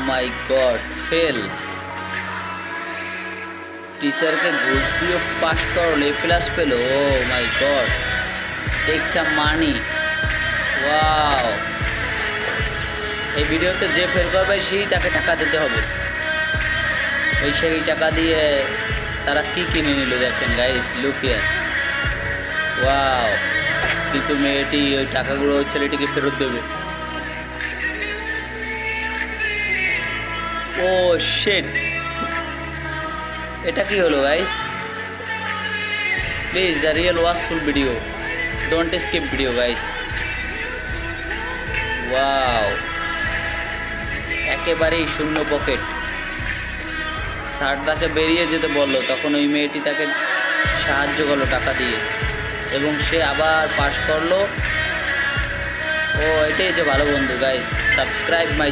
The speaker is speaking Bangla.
মাই গড, ফেল। টিচারকে ঘুষ দিয়ে পাস করলো, এ প্লাস পেলো। ও মাই গড, টেক সাম মানি। ওয়াও, এই ভিডিওতে যে ফেল করবে সেই তাকে টাকা দিতে হবে। ওই সেই টাকা দিয়ে তারা কি কিনে নিল দেখেন গাইস, লুক হিয়ার। ওয়াও, কিন্তু মেয়েটি ওই টাকাগুলো ওই ছেলেটিকে ফেরত দেবে। ও শিট, এটা কি হলো guys? Please the real watchful video, don't skip video guys. Wow, একেবারেই শূন্য পকেট। স্যার তাকে বেরিয়ে যেতে বললো, তখন ওই মেয়েটি তাকে সাহায্য করলো টাকা দিয়ে, এবং সে আবার পাস করলো। ও এটাই যে ভালো বন্ধু গাইস। Subscribe my